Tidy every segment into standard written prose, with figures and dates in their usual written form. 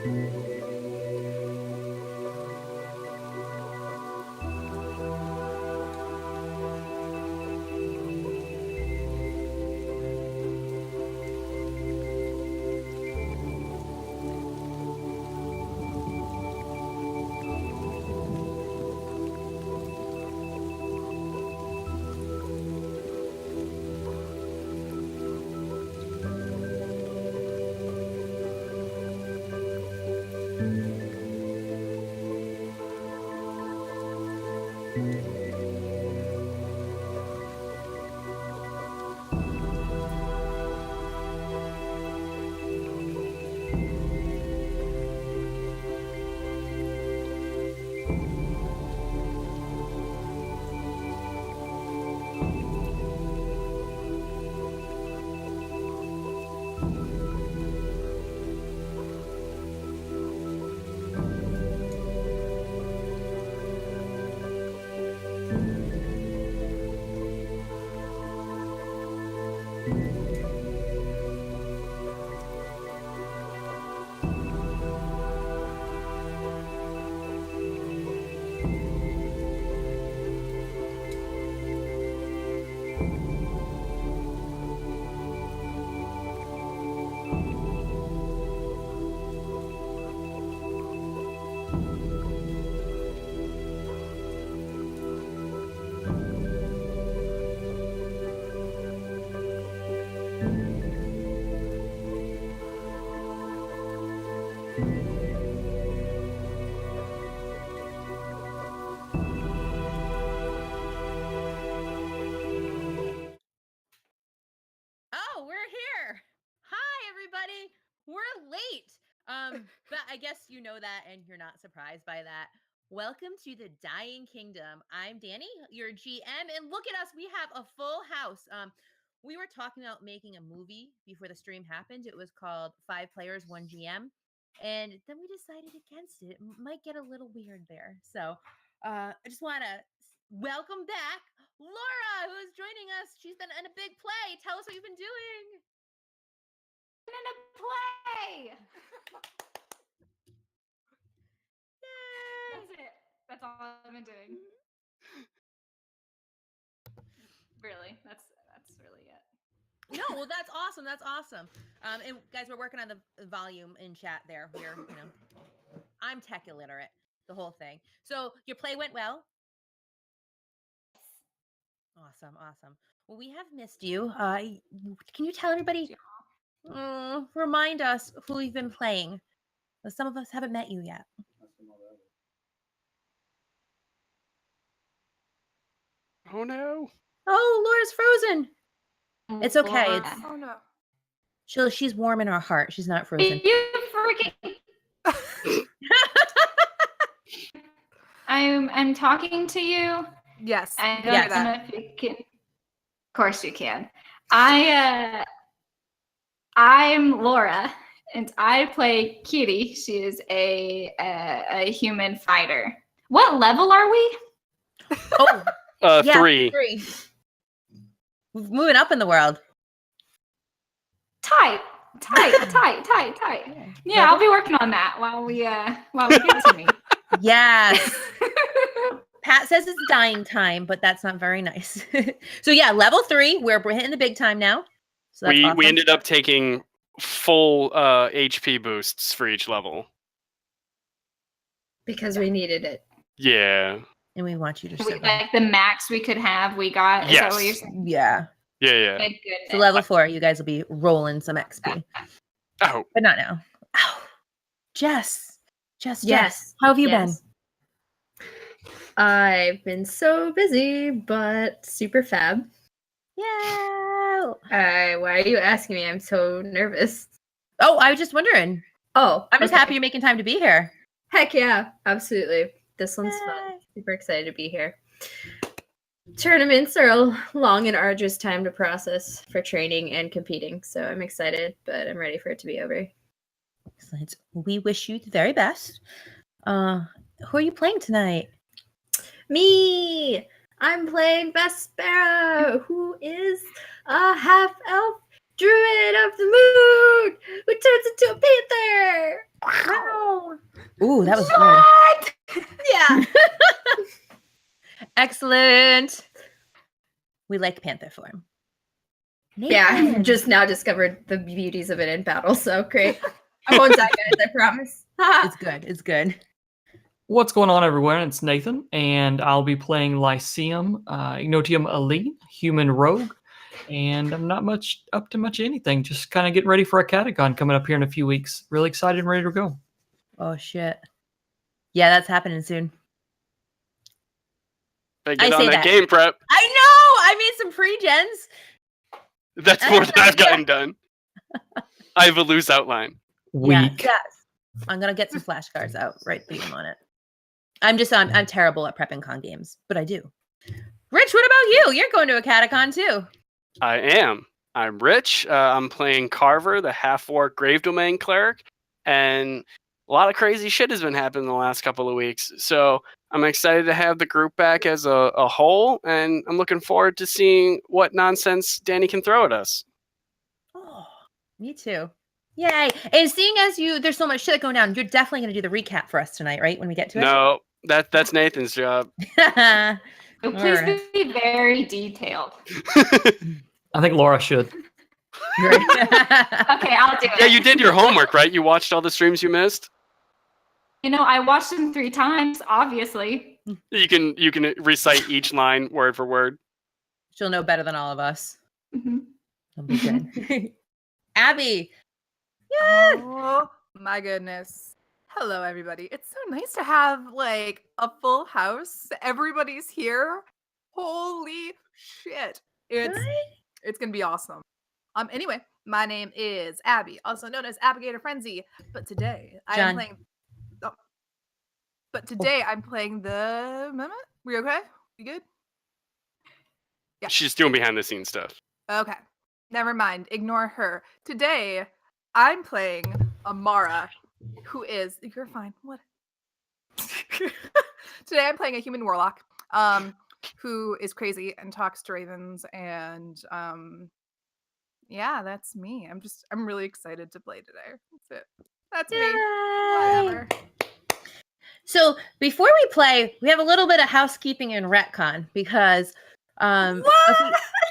Oh, we're here. Hi, everybody. We're late. But I guess you know that and you're not surprised by that. Welcome to the Dying Kingdom. I'm Danny, your GM, and look at us. We have a full house. We were talking about making a movie before the stream happened. It was called 5 Players, 1 GM. And then we decided against it. It might get a little weird there. So I just want to welcome back Laura, who is joining us. She's been in a big play. Tell us what you've been doing. In a play. Yay! That's it. That's all I've been doing. Really, that's really it. No, well, that's awesome. That's awesome. And guys, we're working on the volume in chat there. I'm tech illiterate, the whole thing. So your play went well. Awesome. Well, we have missed you. Can you tell everybody? Remind us who you've been playing. Some of us haven't met you yet. Oh no! Oh, Laura's frozen. It's okay. Oh no. She's warm in our heart. She's not frozen. You freaking! I'm talking to you. Yes. I Yes. don't know if you can. Of course you can. I'm Laura, and I play Kitty. She is a human fighter. What level are we? Oh, yeah, 3. 3. We're moving up in the world. Tight. Yeah, I'll be working on that while we get to me. Yes. Pat says it's dying time, but that's not very nice. So yeah, level 3. We're hitting the big time now. So that's awesome. We ended up taking full HP boosts for each level. Because we needed it. Yeah. And we want you to survive. Like the max we could have, we got. Is that what you're saying? Yeah. Yeah. Good goodness. So level 4, you guys will be rolling some XP. Oh. But not now. Ow. Jess. How have you been? I've been so busy, but super fab. Yeah. Why are you asking me? I'm so nervous. Oh, I was just wondering. Oh, I'm just happy you're making time to be here. Heck yeah, absolutely. This one's fun. Super excited to be here. Tournaments are a long and arduous time to process for training and competing, so I'm excited, but I'm ready for it to be over. Excellent. We wish you the very best. Who are you playing tonight? Me! I'm playing Vespera, who is a half-elf druid of the moon who turns into a panther! Ooh, that was good. What? Yeah. Excellent. We like panther form. Yeah, I've Nathan. just now discovered the beauties of it in battle, so great. I won't die, guys, I promise. It's good. It's good. What's going on, everyone? It's Nathan, and I'll be playing Lyceum, Ignotium Elite, human rogue, and I'm not much up to much anything. Just kind of getting ready for a Catacon coming up here in a few weeks. Really excited and ready to go. Oh, shit. Yeah, that's happening soon. Better I get say on that. that game prep. I know! I made some pre-gens. That's more than I've gotten done. I have a loose outline. Weak. Yes. I'm going to get some flashcards out. Right theme on it. I'm terrible at prepping con games, but I do. Rich, what about you? You're going to a Catacon too. I am. I'm Rich. I'm playing Carver, the half-orc Grave Domain cleric, and a lot of crazy shit has been happening the last couple of weeks. So I'm excited to have the group back as a whole, and I'm looking forward to seeing what nonsense Danny can throw at us. Oh, me too. Yay. And seeing as there's so much shit going down, you're definitely going to do the recap for us tonight, right? When we get to it? No, that's Nathan's job. So please Alright. be very detailed. I think Laura should. Right. Okay, I'll do it. Yeah, you did your homework, right? You watched all the streams you missed? You know, I watched them 3 times, obviously. You can recite each line word for word. She'll know better than all of us. Mhm. That'll be good. Abby. Oh my goodness. Hello, everybody. It's so nice to have like a full house. Everybody's here. Holy shit. It's gonna be awesome. Anyway, my name is Abby, also known as Abigator Frenzy. But today John. I'm playing the Mama. We okay? You good? Yeah. She's doing behind the scenes stuff. Okay. Never mind. Ignore her. Today, I'm playing Amara, who is. You're fine. What? Today, I'm playing a human warlock, who is crazy and talks to ravens, and yeah, that's me. I'm really excited to play today. That's it. That's me. Whatever. So before we play, we have a little bit of housekeeping and retcon because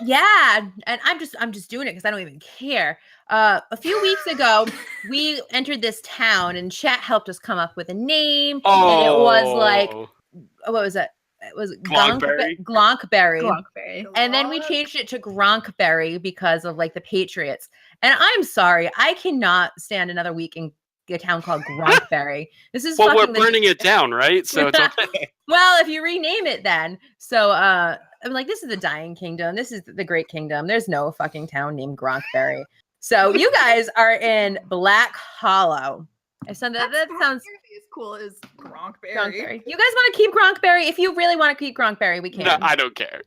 yeah, and I'm just doing it because I don't even care. A few weeks ago, we entered this town and chat helped us come up with a name. And it was like, what was it? It was Glonkberry. Glonkberry. And then we changed it to Gronkberry because of like the Patriots. And I'm sorry, I cannot stand another week in a town called Gronkberry. This is Well, we're fucking burning it down, right? So it's okay. Well, if you rename it then. So I'm like, this is the Dying Kingdom. This is the Great Kingdom. There's no fucking town named Gronkberry. So you guys are in Black Hollow. I said that sounds as cool as Gronkberry. Gronkberry. You guys want to keep Gronkberry? If you really want to keep Gronkberry, we can. No, I don't care.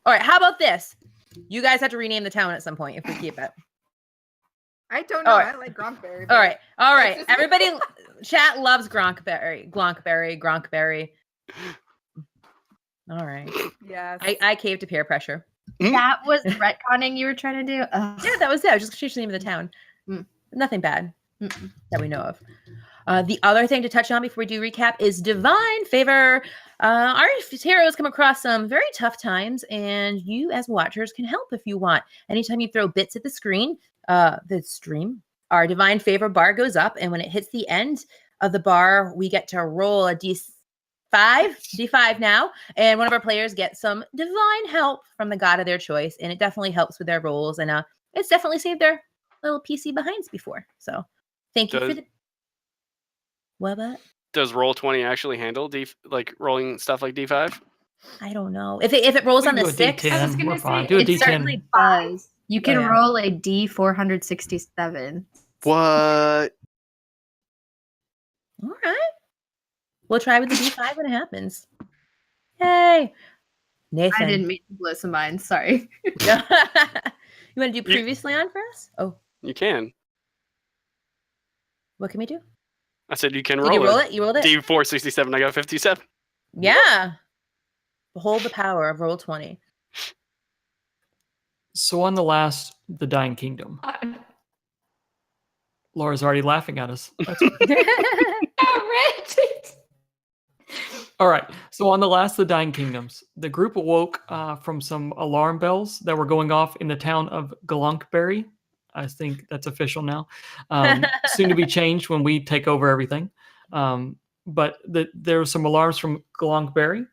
All right, how about this? You guys have to rename the town at some point if we keep it. I don't know. All right. I like Gronkberry. All right. All right. just- Everybody, chat loves Gronkberry. All right. Yes. I caved to peer pressure. That was retconning you were trying to do? Ugh. Yeah, that was it. I was just changing the name of the town. Mm. Nothing bad that we know of. The other thing to touch on before we do recap is divine favor. Our heroes come across some very tough times, and you as watchers can help if you want. Anytime you throw bits at the screen, the stream, our divine favor bar goes up, and when it hits the end of the bar, we get to roll a D5 now, and one of our players gets some divine help from the god of their choice, and it definitely helps with their rolls, and it's definitely saved their little PC behinds before. So thank you for the what? Does Roll20 actually handle rolling stuff like D5? I don't know if it rolls We on can the do a 6. D10. I was gonna We're fine. say, Do a It D10. certainly does. You can Yeah. roll a D467. What? All right, we'll try with the D5 when it happens. Yay, Nathan! I didn't mean to blow some minds. Sorry. You want to do previously on for us? Oh, You can. what can we do? I said you can Did roll you roll it? You rolled it? D467. I got 57. Yeah. Behold the power of Roll20. So on the Dying Kingdom, Laura's already laughing at us. That's Rich. all right. So on the last of the Dying Kingdoms, the group awoke from some alarm bells that were going off in the town of Glunkberry. I think that's official now. Soon to be changed when we take over everything. But there were some alarms from Glunkberry.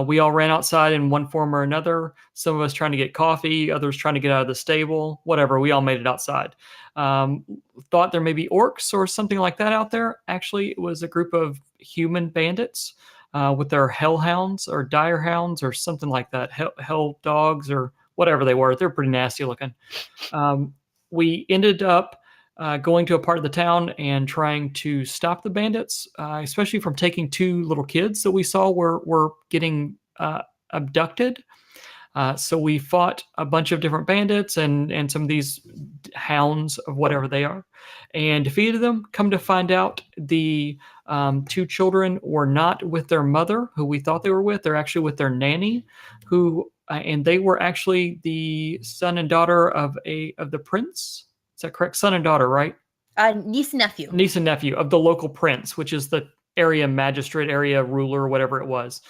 We all ran outside in one form or another. Some of us trying to get coffee, others trying to get out of the stable, whatever. We all made it outside. Thought there may be orcs or something like that out there. Actually, it was a group of human bandits with their hellhounds or dire hounds or something like that. Hell dogs or whatever they were. They're pretty nasty looking. We ended up going to a part of the town and trying to stop the bandits, especially from taking two little kids that we saw were getting abducted. So we fought a bunch of different bandits and some of these hounds of whatever they are and defeated them. Come to find out, the two children were not with their mother, who we thought they were with. They're actually with their nanny, who and they were actually the son and daughter of the prince. Is that correct? Son and daughter, right? Niece and nephew. Niece and nephew of the local prince, which is the area magistrate, area ruler, whatever it was.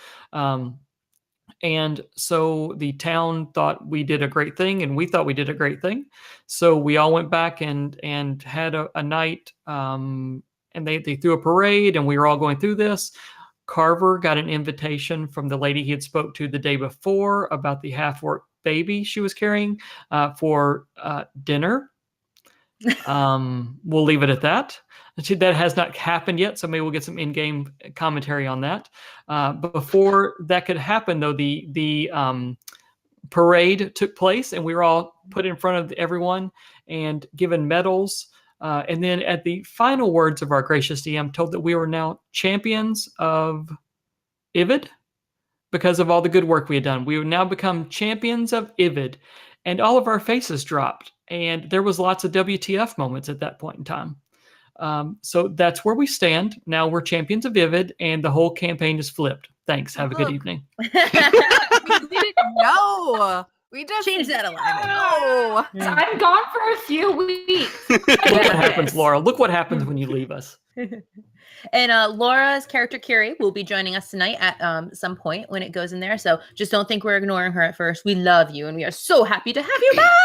And so the town thought we did a great thing, and we thought we did a great thing. So we all went back and had a night, and they threw a parade, and we were all going through this. Carver got an invitation from the lady he had spoke to the day before about the half-orc baby she was carrying for dinner. We'll leave it at that. That has not happened yet, so maybe we'll get some in-game commentary on that. But before that could happen, though, the parade took place, and we were all put in front of everyone and given medals. And then at the final words of our gracious DM, told that we were now champions of Ivid because of all the good work we had done. We would now become champions of Ivid, and all of our faces dropped. And there was lots of WTF moments at that point in time. So that's where we stand. Now we're champions of Ivid, and the whole campaign is flipped. Thanks. Have a good evening. We didn't know. We just Change that alignment. No. So I'm gone for a few weeks. Look what happens, Laura. Look what happens when you leave us. And Laura's character, Kiri, will be joining us tonight at some point when it goes in there. So just don't think we're ignoring her at first. We love you, and we are so happy to have you back.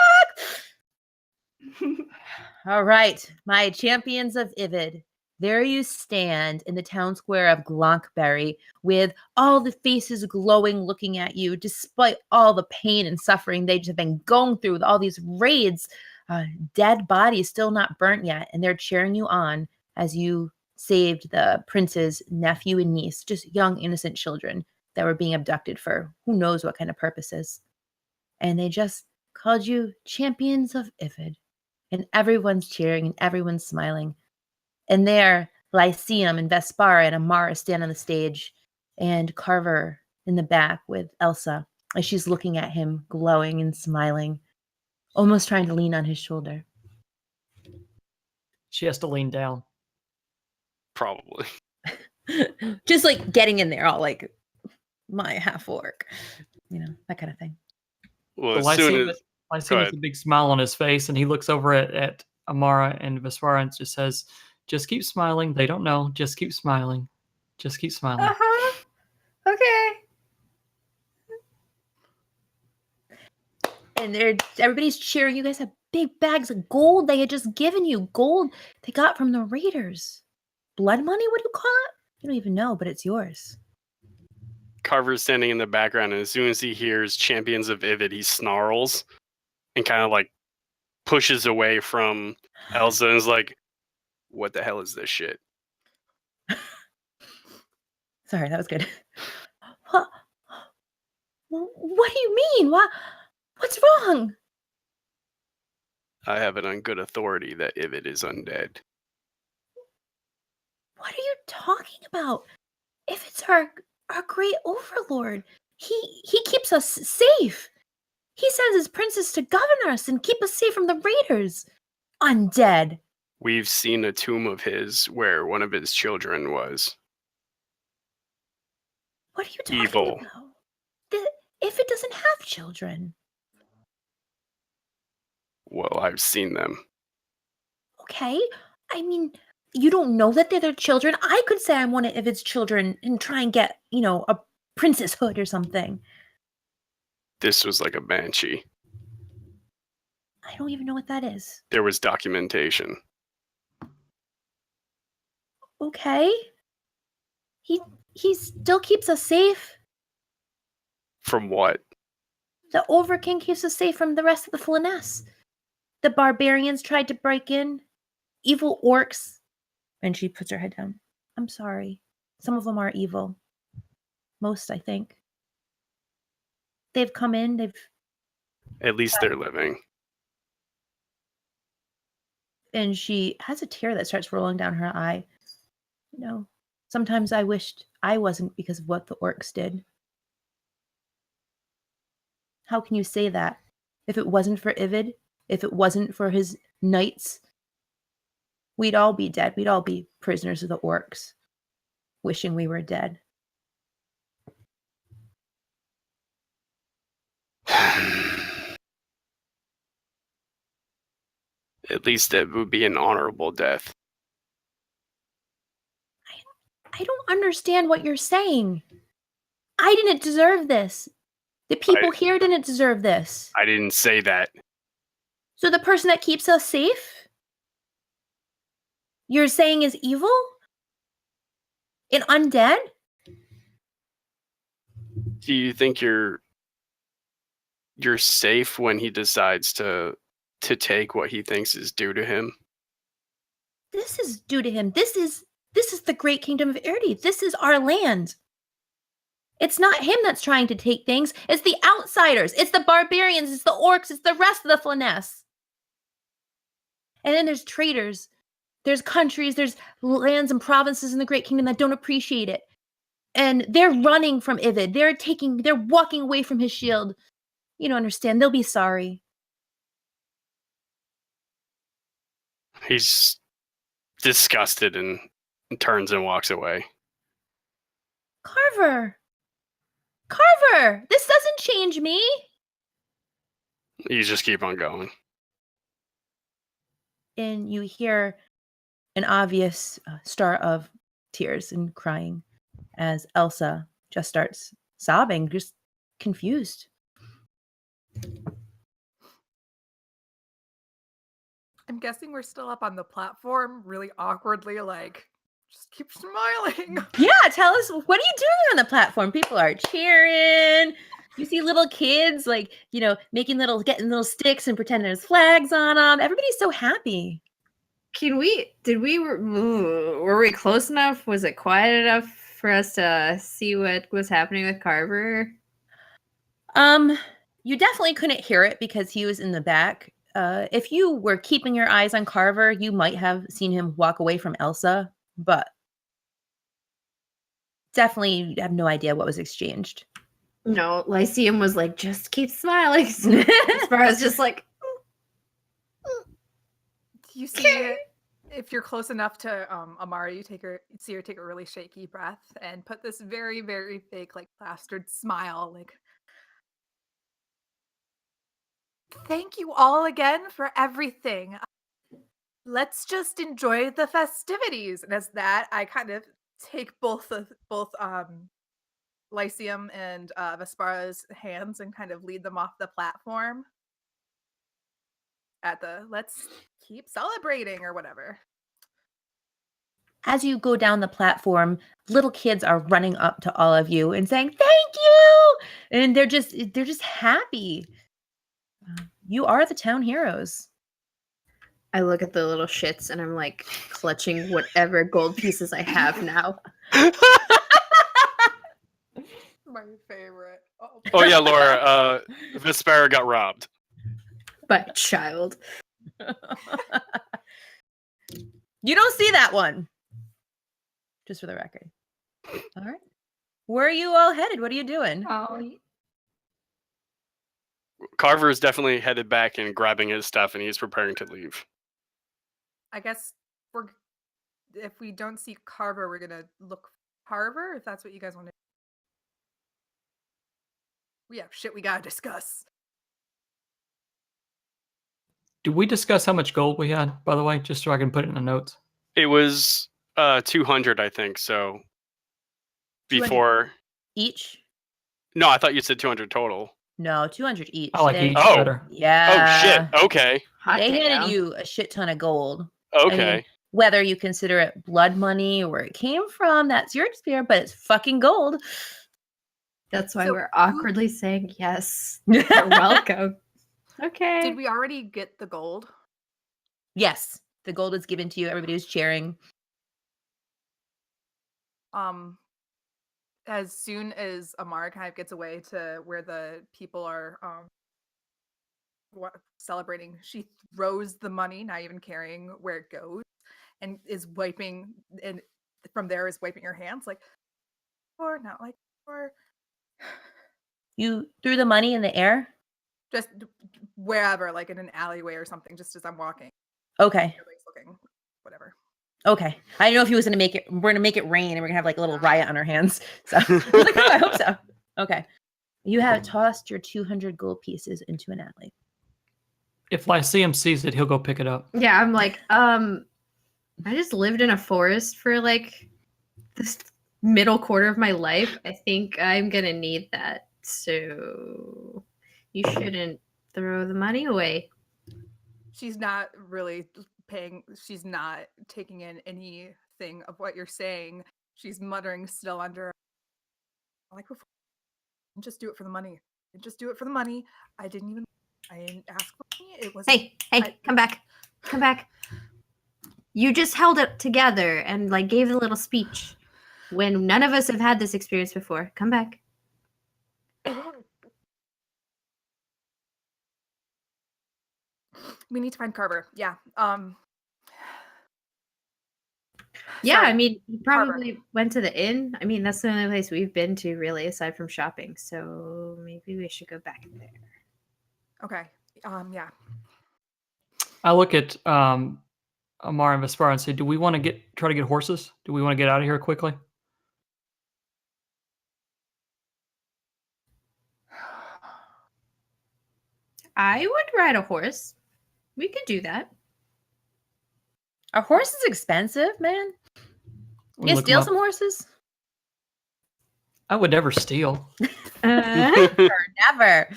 All right, my champions of Ivid. There you stand in the town square of Glunkberry with all the faces glowing looking at you despite all the pain and suffering they've just been going through with all these raids. Dead bodies still not burnt yet, and they're cheering you on as you saved the prince's nephew and niece, just young innocent children that were being abducted for who knows what kind of purposes. And they just called you champions of Ivid. And everyone's cheering and everyone's smiling. And there, Lyceum and Vespara and Amara stand on the stage, and Carver in the back with Elsa as she's looking at him, glowing and smiling, almost trying to lean on his shoulder. She has to lean down. Probably. Just like getting in there, all like my half orc, that kind of thing. Well, as soon as Lyceum has a big smile on his face, and he looks over at Amara and Vespara and just says, "Just keep smiling. They don't know. Just keep smiling. Just keep smiling." Okay. And everybody's cheering. You guys have big bags of gold they had just given you. Gold they got from the raiders. Blood money, what do you call it? You don't even know, but it's yours. Carver's standing in the background, and as soon as he hears champions of Ivid, he snarls and kind of like pushes away from Elsa and is like, "What the hell is this shit?" Sorry, that was good. What do you mean? What's wrong? I have it on good authority that Ivid is undead. What are you talking about? If it's our great overlord, he keeps us safe. He sends his princes to govern us and keep us safe from the raiders. Undead. We've seen a tomb of his where one of his children was. What are you talking Evil. about? If it doesn't have children. Well, I've seen them. Okay, I mean, you don't know that they're their children. I could say I'm one of Ivid's children and try and get, a princesshood or something. This was like a banshee. I don't even know what that is. There was documentation. Okay. He still keeps us safe. From what? The Overking keeps us safe from the rest of the Flaness. The barbarians tried to break in. Evil orcs. And she puts her head down. I'm sorry. Some of them are evil. Most, I think. They've come in, At least they're living. and she has a tear that starts rolling down her eye. Sometimes I wished I wasn't because of what the orcs did. How can you say that? If it wasn't for Ivid, if it wasn't for his knights, we'd all be dead. We'd all be prisoners of the orcs, wishing we were dead. At least it would be an honorable death. I don't understand what you're saying. I didn't deserve this. The people here didn't deserve this. I didn't say that. So the person that keeps us safe, you're saying is evil? And undead? Do you think you're safe when he decides to take what he thinks is due to him? This is due to him. This is the great kingdom of Irid. This is our land. It's not him that's trying to take things. It's the outsiders. It's the barbarians. It's the orcs. It's the rest of the Flaness. And then there's traitors. There's countries. There's lands and provinces in the great kingdom that don't appreciate it. And they're running from Ivid. They're walking away from his shield. You don't understand. They'll be sorry. He's disgusted and turns and walks away. Carver, this doesn't change me. You just keep on going. And you hear an obvious start of tears and crying as Elsa just starts sobbing, just confused. I'm guessing we're still up on the platform, really awkwardly, just keep smiling. Yeah, tell us, what are you doing on the platform? People are cheering. You see little kids, getting little sticks and pretending there's flags on them. Everybody's so happy. Were we close enough? Was it quiet enough for us to see what was happening with Carver? You definitely couldn't hear it because he was in the back. If you were keeping your eyes on Carver, you might have seen him walk away from Elsa, but definitely have no idea what was exchanged. No, Lyceum was like, just keep smiling. As far as just like, You see, if you're close enough to Amara, you see her take a really shaky breath and put this very, very fake, plastered smile, thank you all again for everything. Let's just enjoy the festivities. And as that, I kind of take both Lyceum and Vespara's hands and kind of lead them off the platform at the let's keep celebrating or whatever. As you go down the platform, little kids are running up to all of you and saying, "Thank you!" And they're just happy. You are the town heroes. I look at the little shits and I'm like clutching whatever gold pieces I have now. My favorite. Oh yeah, Laura. Vespera got robbed By a child. You don't see that one. Just for the record. All right. Where are you all headed? What are you doing? Oh, Carver is definitely headed back and grabbing his stuff, and he's preparing to leave. I guess if we don't see Carver, we're gonna look Carver, if that's what you guys want to do. We have shit we gotta discuss. Did we discuss how much gold we had, by the way, just so I can put it in the notes? It was 200, I think. So 200 before. each? No, I thought you said 200 total. No, 200 each. I like They- each Oh. better. Yeah. Oh shit. Okay. Hot They handed damn. you a shit ton of gold. Okay. I mean, whether you consider it blood money or where it came from, that's your experience, but it's fucking gold. That's why So we're awkwardly saying yes. You're welcome. Okay. Did we already get the gold? Yes, the gold is given to you. Everybody was cheering. As soon as Amara kind of gets away to where the people are celebrating, she throws the money, not even caring where it goes, and is wiping, and from there is wiping her hands like, or not like, or You threw the money in the air? just wherever, like in an alleyway or something, just as I'm walking. Okay. Everybody's looking, whatever. Okay. I didn't know if he was gonna make it. We're gonna make it rain, and we're gonna have like a little riot on our hands. So I was like, oh, I hope so. Okay. You have tossed your 200 gold pieces into an alley. If Lyceum sees it, he'll go pick it up. Yeah, I'm like, I just lived in a forest for like this middle quarter of my life. I think I'm gonna need that. So you shouldn't throw the money away. She's not really she's not taking in anything of what you're saying. She's muttering still under, like before, just do it for the money. Just do it for the money. I didn't ask for money. It was Hey, come back. Come back. You just held it together and like gave a little speech when none of us have had this experience before. Come back. We need to find Carver. Yeah. Yeah, Sorry, I mean, he Carver. probably went to the inn. I mean, that's the only place we've been to really aside from shopping. So maybe we should go back there. Okay. Yeah. I look at Amar and Vespar and say, do we want to try to get horses? Do we want to get out of here quickly? I would ride a horse. We could do that. A horse is expensive, man. We You look 'em steal up. some horses? I would never steal. Or never.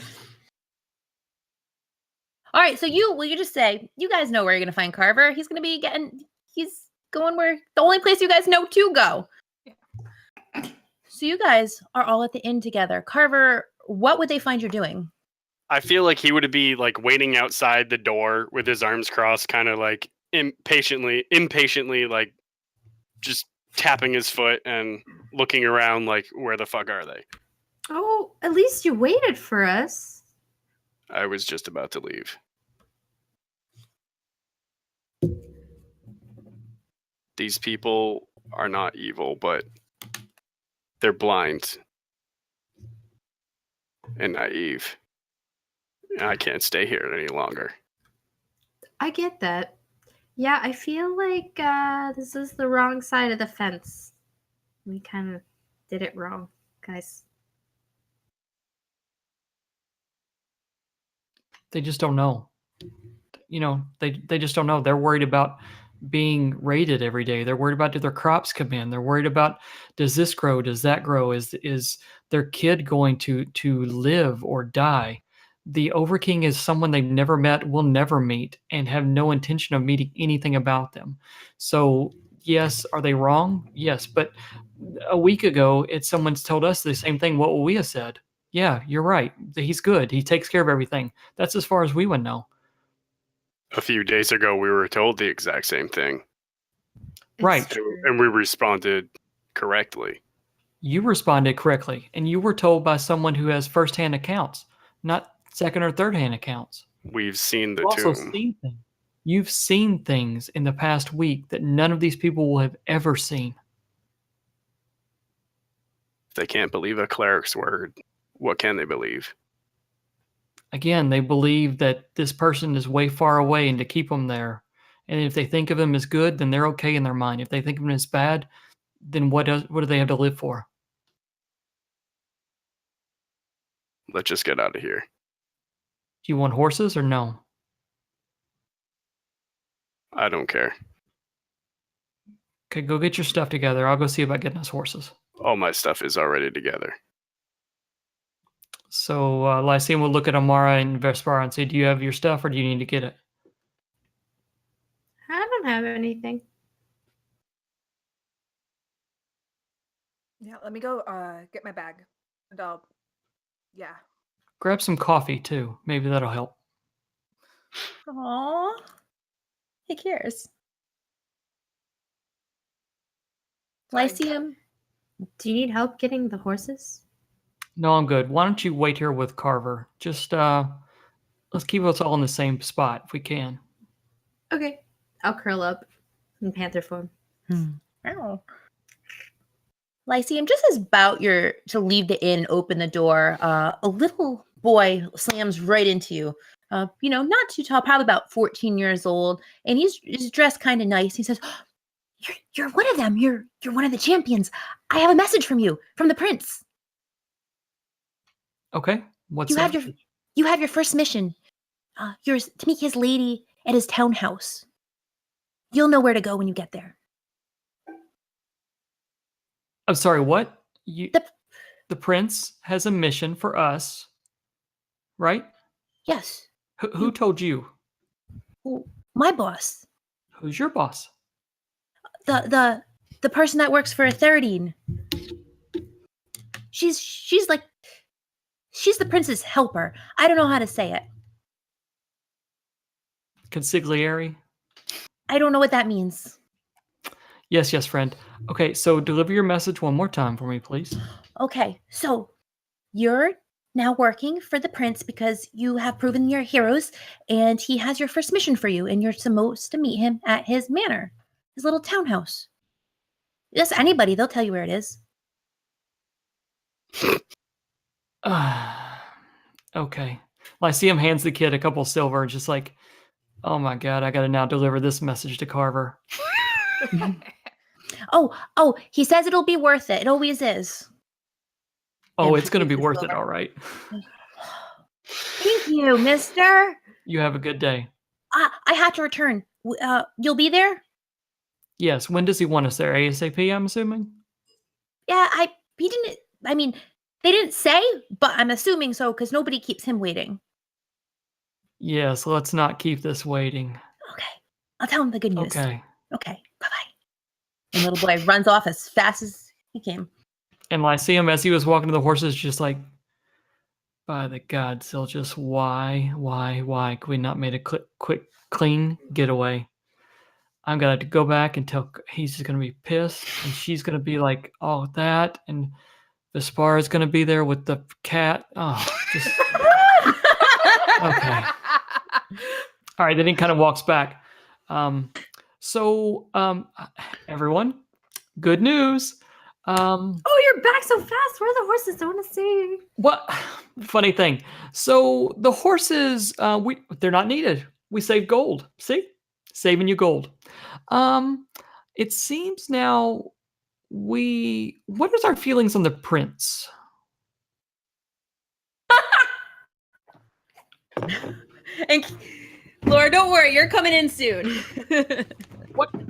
All right, so you just say, you guys know where you're gonna find Carver. He's going where the only place you guys know to go. Yeah. So you guys are all at the inn together. Carver, what would they find you're doing? I feel like he would be like waiting outside the door with his arms crossed, kind of like impatiently, like just tapping his foot and looking around like, where the fuck are they? Oh, at least you waited for us. I was just about to leave. These people are not evil, but they're blind and naive. I can't stay here any longer. I get that. Yeah, I feel like this is the wrong side of the fence. We kind of did it wrong, guys. They just don't know. You know, they just don't know. They're worried about being raided every day. They're worried about, do their crops come in? They're worried about, does this grow? Does that grow? Is their kid going to live or die? The Overking is someone they've never met, will never meet, and have no intention of meeting anything about them. So yes, are they wrong? Yes, but a week ago, someone's told us the same thing. What would we have said? Yeah, you're right. He's good. He takes care of everything. That's as far as we would know. A few days ago, we were told the exact same thing. Right. And we responded correctly. You responded correctly, and you were told by someone who has first-hand accounts, not second or third-hand accounts. We've seen the You've also tomb. seen things. You've seen things in the past week that none of these people will have ever seen. If they can't believe a cleric's word, what can they believe? Again, they believe that this person is way far away and to keep them there. And if they think of him as good, then they're okay in their mind. If they think of him as bad, then what do they have to live for? Let's just get out of here. Do you want horses or no? I don't care. Okay, go get your stuff together. I'll go see about getting us horses. All my stuff is already together. So Lyceum will look at Amara and Vespara and say, do you have your stuff or do you need to get it? I don't have anything. Yeah, let me go get my bag. And yeah. Grab some coffee too. Maybe that'll help. Aww. He cares. Sorry. Lyceum. Do you need help getting the horses? No, I'm good. Why don't you wait here with Carver? Just let's keep us all in the same spot if we can. Okay. I'll curl up in panther form. Ow. Lyceum, just as about to leave the inn, open the door, a little boy slams right into you. Not too tall, probably about 14 years old, and he's dressed kind of nice. He says, "You're one of them. You're one of the champions. I have a message from you, from the prince. Okay. What's You that? have your first mission. Yours to meet his lady at his townhouse. You'll know where to go when you get there." I'm sorry, what? The prince has a mission for us, right? Yes, Who told you? my boss, Who's your boss? the person that works for Therdine. She's the prince's helper. I don't know how to say it. Consigliere? I don't know what that means. Yes, friend. Okay, so deliver your message one more time for me, please. Okay, so you're now working for the prince because you have proven you're heroes, and he has your first mission for you, and you're supposed to meet him at his manor, his little townhouse. Just anybody, they'll tell you where it is. Okay. Lyceum hands the kid a couple silver, just like, oh my god, I gotta now deliver this message to Carver. Oh, he says it'll be worth it. It always is. Oh, And it's gonna be produces worth it, silver. all right. Thank you, mister. You have a good day. I had to return. You'll be there? Yes, when does he want us there? ASAP, I'm assuming? Yeah, they didn't say, but I'm assuming so because nobody keeps him waiting. Yes, let's not keep this waiting. Okay, I'll tell him the good news. Okay. Okay, bye-bye. And little boy runs off as fast as he came. And Lyceum, as he was walking to the horses, just like, by the gods, they'll just why? Could we not made a quick, clean getaway? I'm gonna have to go back and tell. He's just gonna be pissed, and she's gonna be like, "Oh, that," and Vespara's gonna be there with the cat. Oh, just okay. All right, then he kind of walks back. Everyone, good news. Oh, you're back so fast. Where are the horses? I want to see. What funny thing? So the horses, they're not needed. We saved gold. See, saving you gold. It seems now what is our feelings on the prince? And Laura, don't worry, you're coming in soon.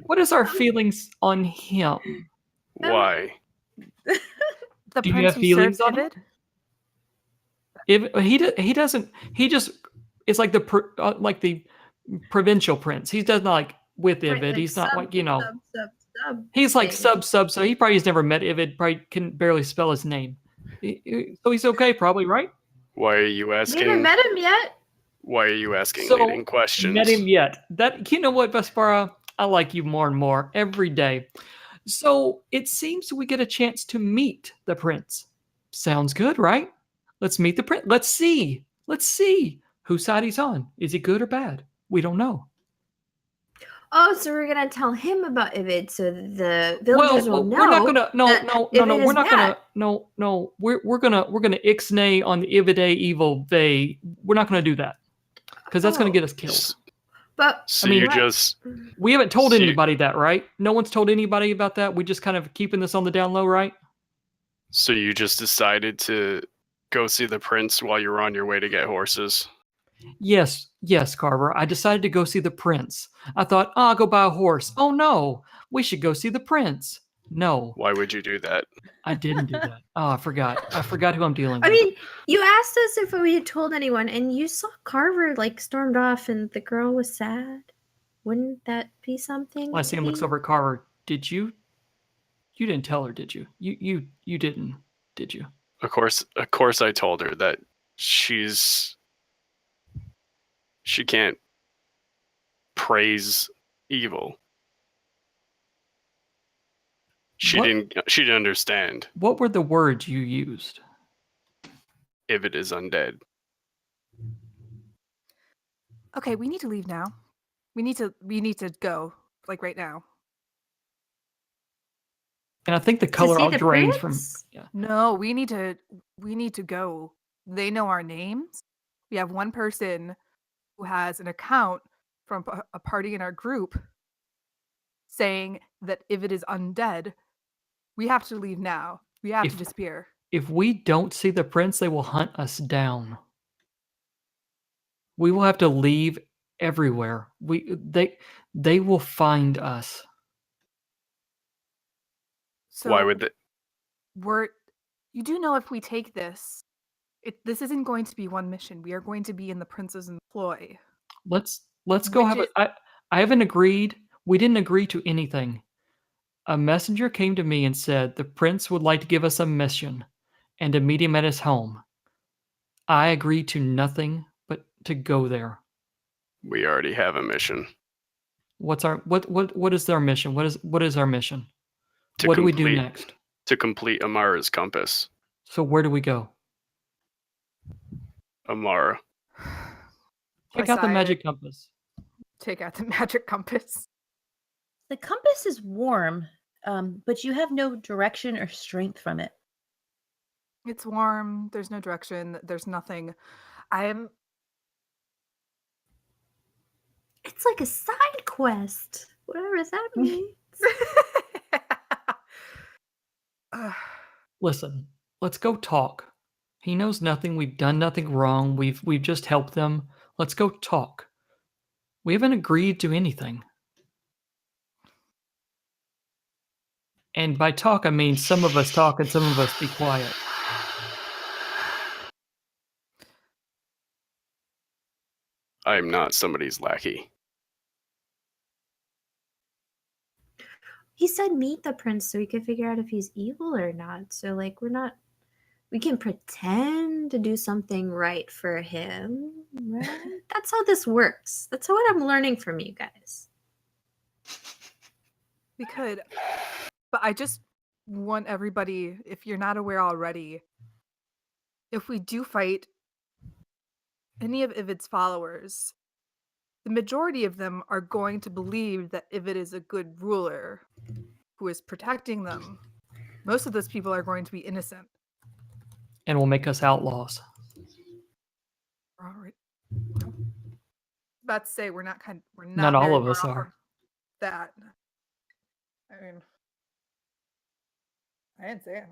What is our feelings on him? Why? The Do you prince have feelings served on him? Ivid? If he doesn't, he just it's like the provincial prince. He doesn't like with Ivid. Right, He's not like sub. he's like thing. sub. So he probably has never met Ivid. Probably can barely spell his name. So he's okay, probably, right? Why are you We asking? haven't met him yet. Why are you asking So, leading questions? Met him yet? That you know what, Vespara? I like you more and more every day. So it seems we get a chance to meet the prince. Sounds good, right? Let's meet the prince. Let's see whose side he's on. Is he good or bad? We don't know. Oh, so we're gonna tell him about Ivid, so the villagers will know. We're not gonna. No. Ivid We're is not bad. gonna. No. We're gonna ixnay on the Ivide evil they. We're not gonna do that because that's gonna Oh. get us killed. But So I mean, you what? just We haven't told So you- anybody that, right? No one's told anybody about that. We just kind of keeping this on the down low, right? decided to go see the prince while you were on your way to get horses. Yes, Carver. I decided to go see the prince. I thought, I'll go buy a horse. Oh no, we should go see the prince. No, Why would you do that? I didn't do that. Oh, I forgot. I forgot who I'm dealing I with. mean, you asked us if we had told anyone, and you saw Carver like stormed off, and the girl was sad. Wouldn't that be something? Lyceum looks over at Carver. Did you? You didn't tell her, did you? You didn't, did you? Of course I told her that she can't praise evil. She didn't understand. What were the words you used? Ivid is undead. Okay, we need to leave now. We need to go, like right now. And I think the color all drains from. Prince? Yeah. No, we need to go. They know our names. We have one person who has an account from a party in our group saying that if it is undead, we have to leave now. We have to disappear. If we don't see the prince, they will hunt us down. We will have to leave everywhere. They will find us. So Why would they? You do know if we take this, this isn't going to be one mission. We are going to be in the prince's employ. Let's go have it. I haven't agreed. We didn't agree to anything. A messenger came to me and said the prince would like to give us a mission and to meet him at his home. I agreed to nothing but to go there. We already have a mission. What is our mission? What is our mission? What do we do next? To complete Amara's compass. So where do we go? Amara. Check out the magic compass. Take out the magic compass. The compass is warm, but you have no direction or strength from it. It's warm. There's no direction. There's nothing. It's like a side quest. Whatever that means. Listen, let's go talk. He knows nothing. We've done nothing wrong. We've just helped them. Let's go talk. We haven't agreed to anything. And by talk, I mean some of us talk and some of us be quiet. I'm not somebody's lackey. He said meet the prince so we could figure out if he's evil or not. So like we can pretend to do something right for him, right? That's how this works. That's what I'm learning from you guys. We could, but I just want everybody, if you're not aware already, if we do fight any of Ivid's followers, the majority of them are going to believe that Ivid is a good ruler who is protecting them. Most of those people are going to be innocent. And will make us outlaws. All right. About to say we're not Not all very of us far off are. from that. I mean, I didn't say it.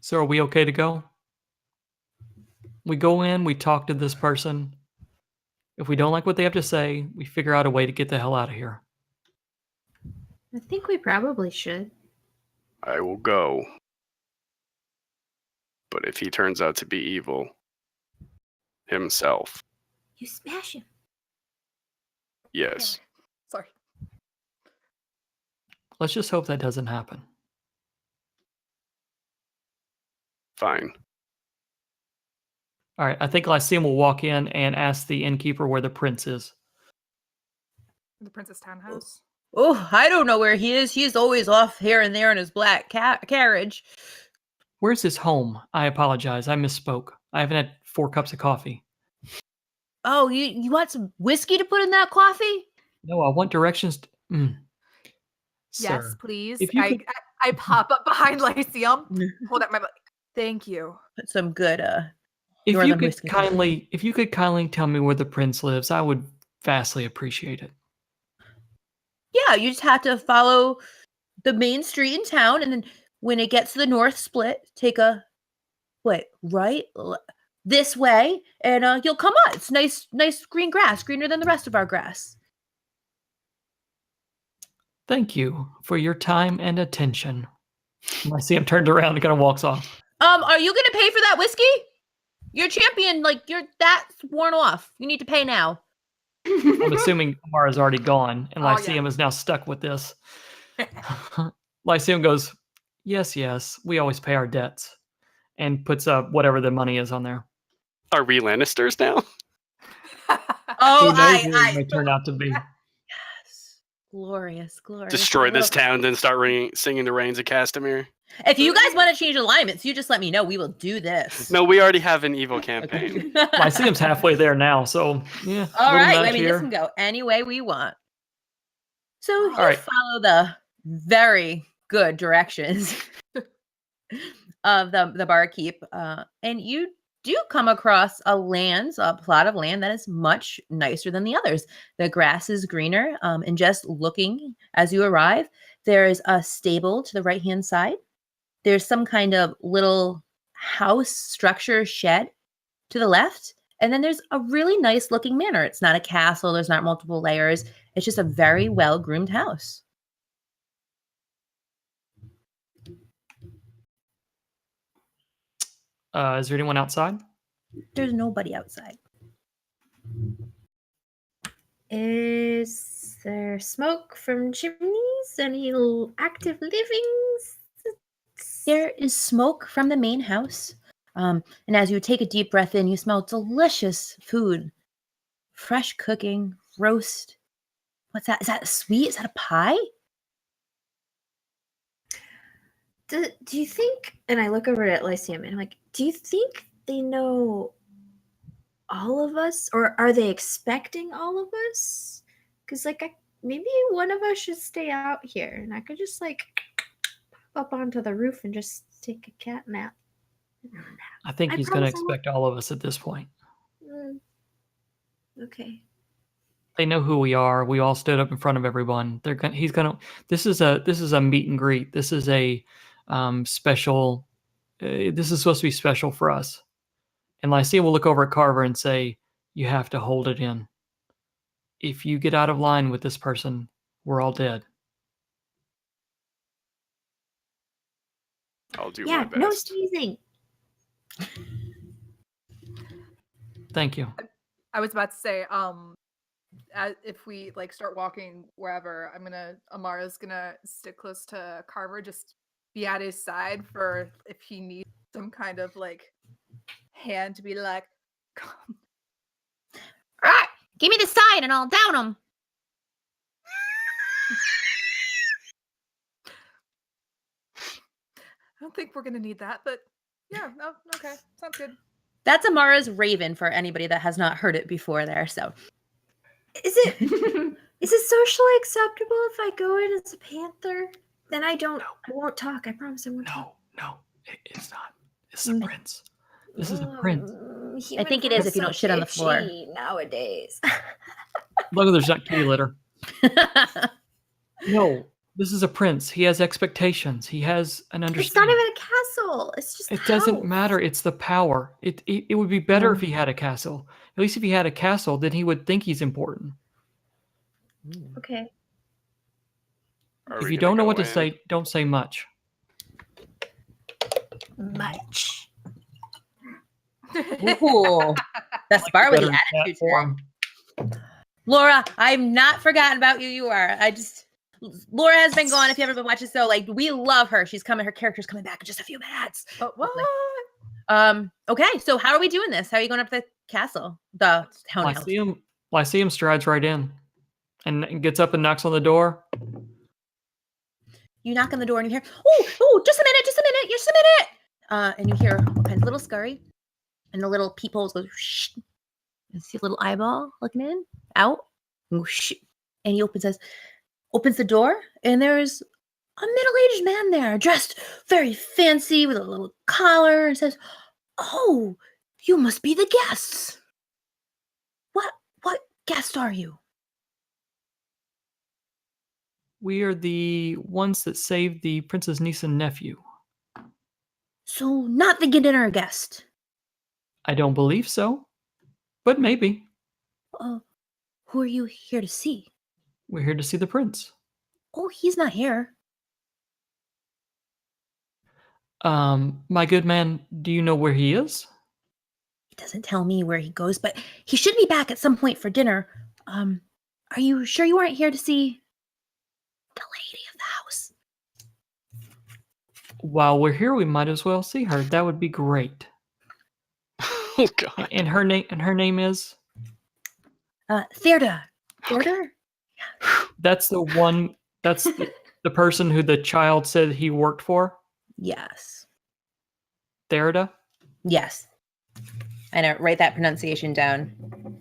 So are we okay to go? We go in, we talk to this person. If we don't like what they have to say, we figure out a way to get the hell out of here. I think we probably should. I will go. But if he turns out to be evil himself, You smash him. yes. Sorry. Let's just hope that doesn't happen. Fine. All right, I think Lyceum will walk in and ask the innkeeper where the prince is. The Princess Townhouse. Oh, I don't know where he is. He's always off here and there in his black carriage. Where's his home? I apologize. I misspoke. I haven't had 4 cups of coffee. Oh, you want some whiskey to put in that coffee? No, I want directions. Yes, Sir, please. if you could- I pop up behind Lyceum. Hold up my butt. Thank you. Put some good if you northern could whiskey. kindly tell me where the prince lives, I would vastly appreciate it. Yeah, you just have to follow the main street in town, and then when it gets to the north split, take a right, this way, and you'll come on. It's nice green grass, greener than the rest of our grass. Thank you for your time and attention. Lyceum turned around and kind of walks off. Are you gonna pay for that whiskey? You're champion, that's worn off. You need to pay now. I'm assuming Amara's already gone, and Oh, yeah. Lyceum is now stuck with this. Lyceum goes, yes, we always pay our debts, and puts up whatever the money is on there. Are we Lannisters now? Oh, Who knows who it may turn out to be. Yes. Glorious. Destroy this town, then start singing the Reigns of Castamere. If you guys want to change alignments, you just let me know. We will do this. No, we already have an evil campaign. Lyceum's halfway there now, so yeah. All right. nudge I mean, here. this can go any way we want. So you right. follow the very good directions of the barkeep, and you do come across a plot of land that is much nicer than the others. The grass is greener, and just looking as you arrive, there is a stable to the right-hand side. There's some kind of little house structure shed to the left. And then there's a really nice looking manor. It's not a castle. There's not multiple layers. It's just a very well-groomed house. Is there anyone outside? There's nobody outside. Is there smoke from chimneys? Any active livings? There is smoke from the main house. And as you take a deep breath in, you smell delicious food. Fresh cooking, roast. What's that? Is that sweet? Is that a pie? Do you think, and I look over at Lyceum and I'm like, do you think they know all of us? Or are they expecting all of us? Because maybe one of us should stay out here and I could just pop up onto the roof and just take a cat nap. I think he's going to expect all of us at this point. Okay. They know who we are. We all stood up in front of everyone. This is a meet and greet. This is a special. This is supposed to be special for us. And Lyceum will look over at Carver and say, "You have to hold it in. If you get out of line with this person, we're all dead." I'll do my best. No sneezing. Thank you. I was about to say, if we start walking wherever, Amara's gonna stick close to Carver, just be at his side for if he needs some kind of hand to be like, come. Ah, give me the sign and I'll down him. I don't think we're gonna need that, but yeah, no, okay, sounds good. That's Amara's raven for anybody that has not heard it before there. So Is it socially acceptable if I go in as a panther? Then I won't talk. I promise I won't talk. No, it's not. This is a prince. This is a prince. I think it is if you don't shit on the floor. Nowadays. Look, there's not kitty litter. No, this is a prince. He has expectations. He has an understanding. It's not even a castle. It's just It doesn't matter. It's the power. It would be better if he had a castle. At least if he had a castle, then he would think he's important. Okay. If you don't know what to say, don't say much. Much. Ooh, the spar with the Better attitude for today. him. Laura, I've not forgotten about you. You are. Laura has been gone. If you ever been watching, so we love her. She's coming. Her character's coming back in just a few minutes. But what? Okay. So how are we doing this? How are you going up to the castle? The townhouse. Lyceum strides right in and gets up and knocks on the door. You knock on the door and you hear, oh, just a minute. And you hear all kinds of little scurry and the little peepholes go, shh. You see a little eyeball looking in, out, and go, shh. And he opens the door, and there's a middle-aged man there, dressed very fancy with a little collar, and says, "Oh, you must be the guests. What guest are you?" We are the ones that saved the prince's niece and nephew. So not the dinner guest. I don't believe so, but maybe. Who are you here to see? We're here to see the prince. Oh, he's not here. My good man, do you know where he is? He doesn't tell me where he goes, but he should be back at some point for dinner. Are you sure you aren't here to see the lady of the house? While we're here, we might as well see her. That would be great. Oh God. And her name is? Therda. Okay. Therda? That's the one. That's the person who the child said he worked for. Yes. Therda. Yes. I know. Write that pronunciation down.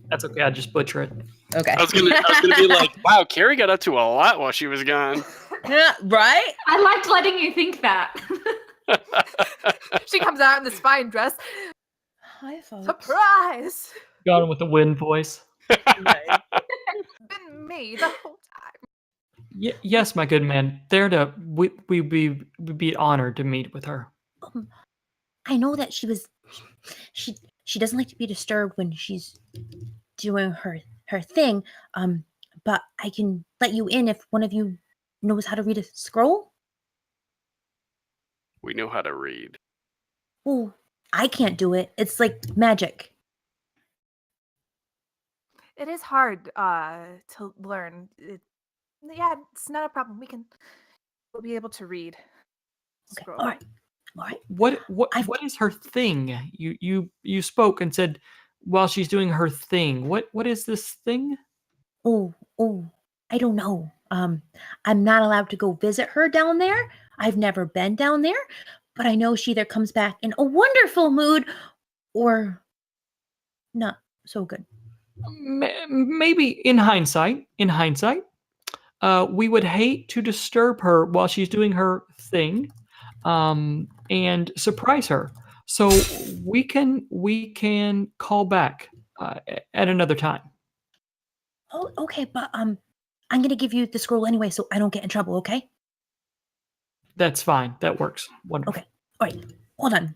That's okay. I just butcher it. Okay. I was gonna be like, wow, Carrie got up to a lot while she was gone. Yeah, right? I liked letting you think that. She comes out in this fine dress. Hi, folks. Surprise! Gone with the wind voice. Right. Been me the whole time. Yes, my good man. Therda, we'd be honored to meet with her. I know that she doesn't like to be disturbed when she's doing her thing. But I can let you in if one of you knows how to read a scroll. We know how to read. Oh, I can't do it. It's like magic. It is hard to learn. Yeah, it's not a problem. We'll be able to read. Okay. Scroll. All right. What I've- what is her thing? You spoke and said while she's doing her thing. What is this thing? Oh, I don't know. I'm not allowed to go visit her down there. I've never been down there, but I know she either comes back in a wonderful mood or not so good. Maybe in hindsight, we would hate to disturb her while she's doing her thing, and surprise her. So we can call back at another time. Oh, okay, but I'm gonna give you the scroll anyway, so I don't get in trouble. Okay? That's fine. That works. Wonderful. Okay. All right. Hold on.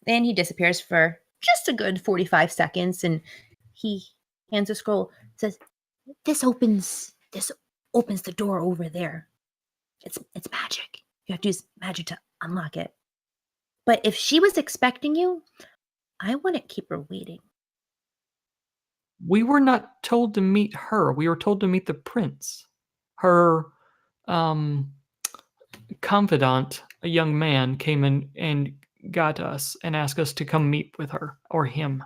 Then he disappears for just a good 45 seconds, and he hands a scroll. Says, "This opens the door over there. It's magic. You have to use magic to unlock it. But if she was expecting you, I wouldn't keep her waiting." We were not told to meet her. We were told to meet the prince. Her confidant, a young man, came in and got us and asked us to come meet with her or him.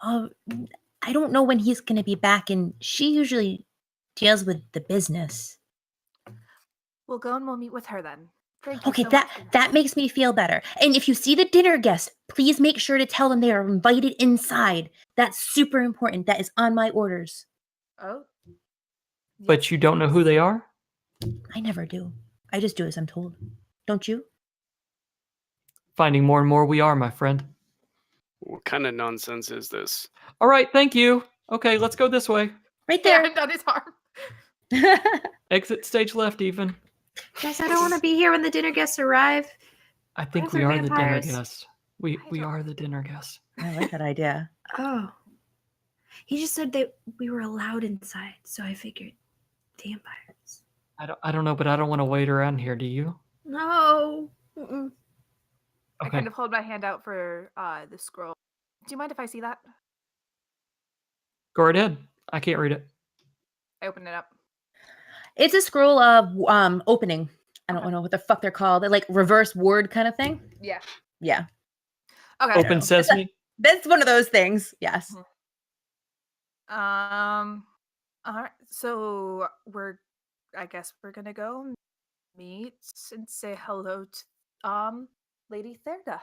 I don't know when he's going to be back, and she usually deals with the business. We'll go and we'll meet with her then. Thank you Okay, so much. that makes me feel better. And if you see the dinner guests, please make sure to tell them they are invited inside. That's super important. That is on my orders. Oh. But you don't know who they are? I never do. I just do as I'm told. Don't you? Finding more and more we are, my friend. What kind of nonsense is this? All right, thank you. Okay, let's go this way. Right There, there. on his arm. Exit stage left, even. Guys, I don't want to be here when the dinner guests arrive. I think if we we're are the dinner vampires? guests. We don't- are the dinner guests. I like that idea. Oh. He just said that we were allowed inside, so I figured vampires. I don't know, but I don't want to wait around here. Do you? No. Mm-mm. I Okay. kind of hold my hand out for the scroll. Do you mind if I see that? Go right ahead. I can't read it. I open it up. It's a scroll of opening. I don't Okay. know what the fuck they're called. They're like reverse word kind of thing. Yeah. Yeah. Okay. Open sesame. That's one of those things. Yes. All right. So I guess we're gonna go meet and say hello to Lady Therda.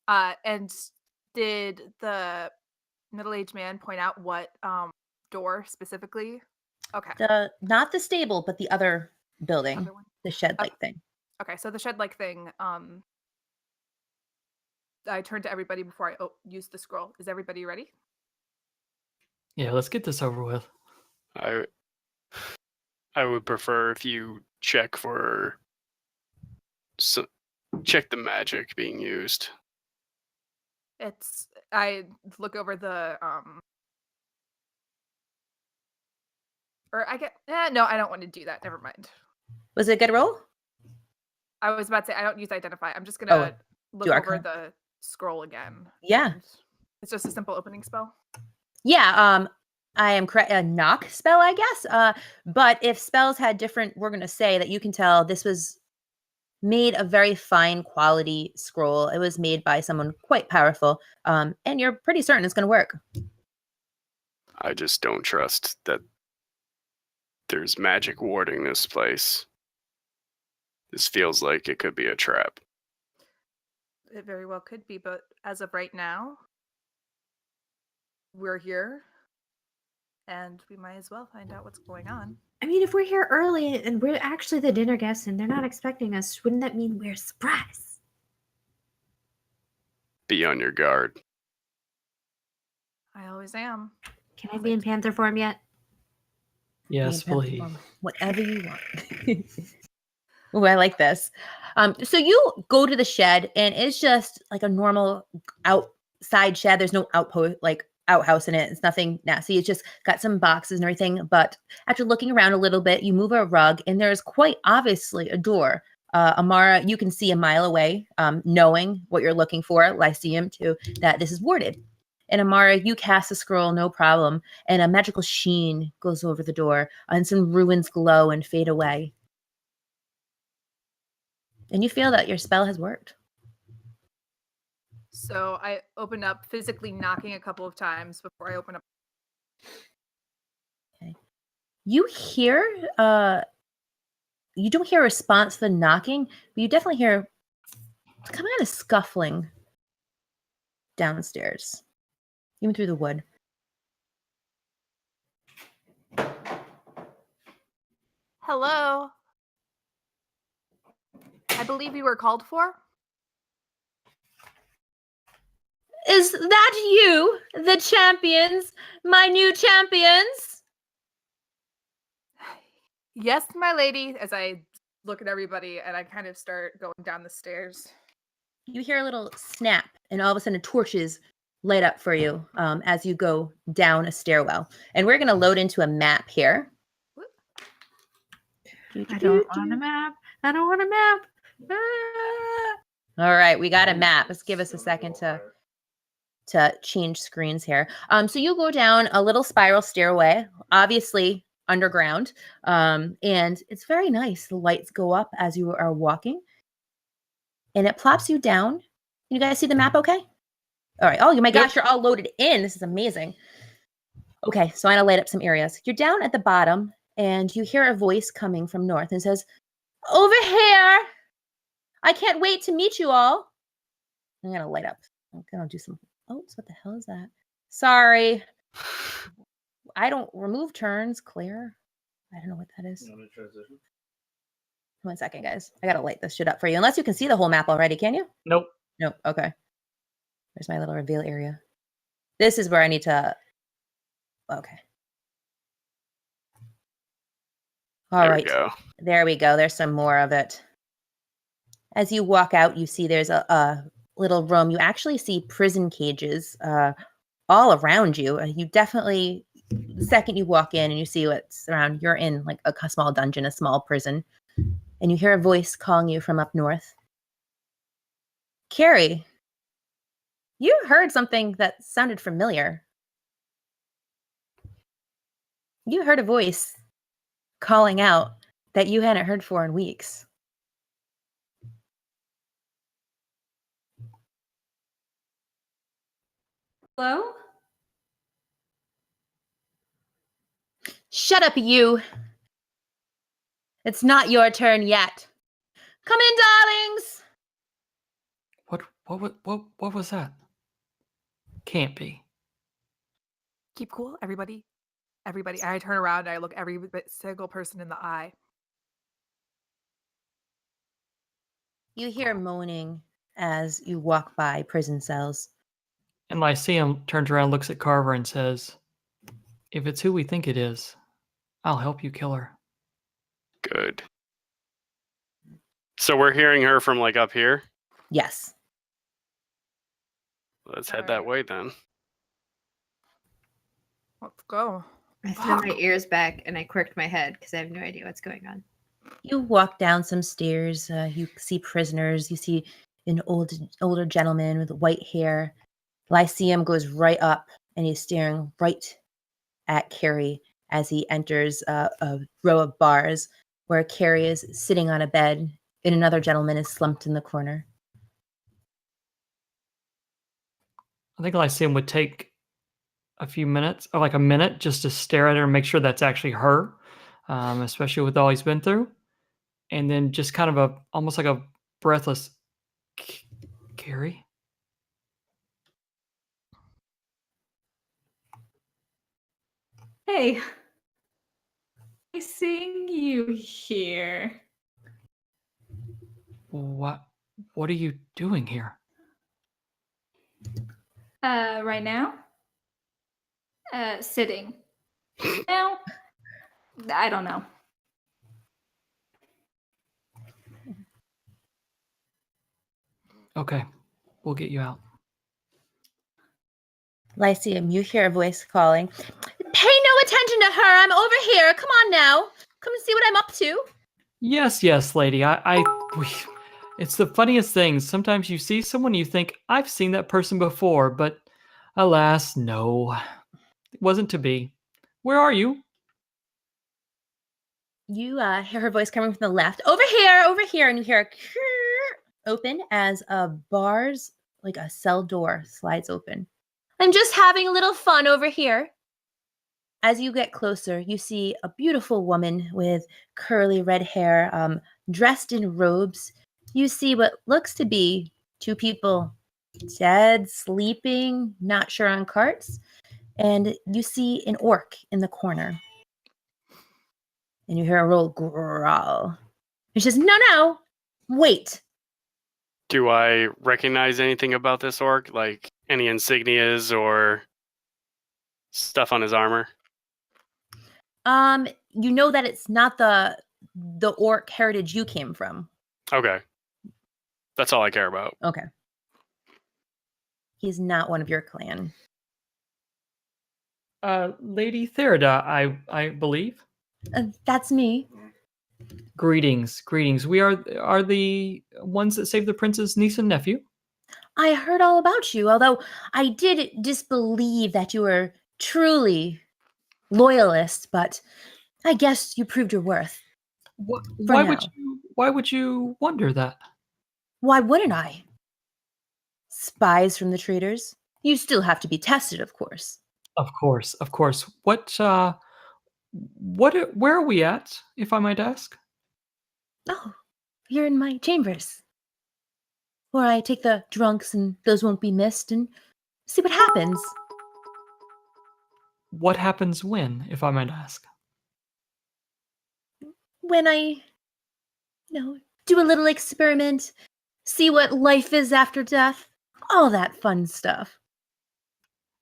And did the middle-aged man point out what door specifically? Okay. Not the stable, but the other building, Other one? the shed-like thing. Okay, so the shed-like thing. I turned to everybody before I used the scroll. Is everybody ready? Yeah, let's get this over with. I would prefer if you check for check the magic being used. I look over the or I get no, I don't want to do that. Never mind. Was it a good roll? I was about to say I don't use identify. I'm just Oh, gonna look do over Arcana. the scroll again. Yeah. and It's just a simple opening spell. Yeah, I am correct. A knock spell, I guess. But if spells had different, we're gonna say that you can tell this was made a very fine quality scroll. It was made by someone quite powerful. And you're pretty certain it's gonna work. I just don't trust that there's magic warding this place. This feels like it could be a trap. It very well could be, but as of right now, we're here, and we might as well find out what's going on. I mean, if we're here early and we're actually the dinner guests and they're not expecting us, wouldn't that mean we're surprised? Be on your guard. I always am. Can I be in panther form yet? Yes, please. Whatever you want. Oh, I like this. So you go to the shed, and it's just like a normal outside shed. There's no outhouse in it. It's nothing nasty. It's just got some boxes and everything. But after looking around a little bit, you move a rug, and there's quite obviously a door. Amara, you can see a mile away, knowing what you're looking for, Lyceum too, that this is warded. And Amara, you cast a scroll, no problem, and a magical sheen goes over the door, and some ruins glow and fade away. And you feel that your spell has worked. So I open up, physically knocking a couple of times before I open up. Okay. You hear, you don't hear a response to the knocking, but you definitely hear some kind of scuffling downstairs, even through the wood. Hello. I believe you were called for. Is that you, the champions, my new champions? Yes, my lady. As I look at everybody and I kind of start going down the stairs. You hear a little snap, and all of a sudden torches light up for you as you go down a stairwell. And we're going to load into a map here. I don't want a map. I don't want a map. All right, we got a map. Let's give us a second to change screens here. So you go down a little spiral stairway, obviously underground, and it's very nice. The lights go up as you are walking, and it plops you down. You guys see the map okay? All right. Oh, my gosh, you're all loaded in. This is amazing. Okay, so I'm going to light up some areas. You're down at the bottom, and you hear a voice coming from north and says, "Over here! I can't wait to meet you all." I'm going to light up. I'm going to do some... Oops, what the hell is that? Sorry. I don't remove turns, Claire. I don't know what that is. One second, guys. I got to light this shit up for you. Unless you can see the whole map already, can you? Nope. Nope. Okay. There's my little reveal area. This is where I need to... Okay. All right. There we go. There's some more of it. As you walk out, you see there's a little room. You actually see prison cages all around you. You definitely, the second you walk in and you see what's around, you're in like a small dungeon, a small prison. And you hear a voice calling you from up north. Carrie, you heard something that sounded familiar. You heard a voice calling out that you hadn't heard for in weeks. Hello? Shut up, you. It's not your turn yet. Come in, darlings. What was that? Can't be. Keep cool, everybody. Everybody. I turn around and I look every single person in the eye. You hear moaning as you walk by prison cells. And Lyceum turns around, looks at Carver, and says, "If it's who we think it is, I'll help you kill her." Good. So we're hearing her from like up here? Yes. Let's head that way then. Let's go. I threw my ears back and I quirked my head because I have no idea what's going on. You walk down some stairs. You see prisoners. You see an older gentleman with white hair. Lyceum goes right up, and he's staring right at Carrie as he enters a row of bars where Carrie is sitting on a bed and another gentleman is slumped in the corner. I think Lyceum would take a few minutes, or like a minute, just to stare at her and make sure that's actually her, especially with all he's been through. And then just kind of almost like a breathless, Carrie? Hey, I seeing you here. What are you doing here? Right now? Sitting. Now? I don't know. Okay, we'll get you out. Lyceum, you hear a voice calling, "Pay no attention to her. I'm over here. Come on now. Come and see what I'm up to." Yes, lady. It's the funniest thing. Sometimes you see someone, you think, I've seen that person before, but alas, no. It wasn't to be. Where are you? You hear her voice coming from the left. Over here. And you hear a open as a bar's, like a cell door slides open. "I'm just having a little fun over here." As you get closer, you see a beautiful woman with curly red hair, dressed in robes. You see what looks to be two people dead, sleeping, not sure on carts. And you see an orc in the corner. And you hear a roll growl. And she says, No, wait. Do I recognize anything about this orc? Like any insignias or stuff on his armor? You know that it's not the orc heritage you came from. Okay. That's all I care about. Okay. He's not one of your clan. Lady Therida, I believe. That's me. Greetings. We are the ones that saved the prince's niece and nephew. I heard all about you, although I did disbelieve that you were truly loyalists, but I guess you proved your worth. Why would you wonder that? Why wouldn't I? Spies from the traitors? You still have to be tested, of course. Of course. Where are we at, if I might ask? Oh, you're in my chambers. Where I take the drunks and those won't be missed and see what happens. What happens when, if I might ask? When I, do a little experiment, see what life is after death, all that fun stuff.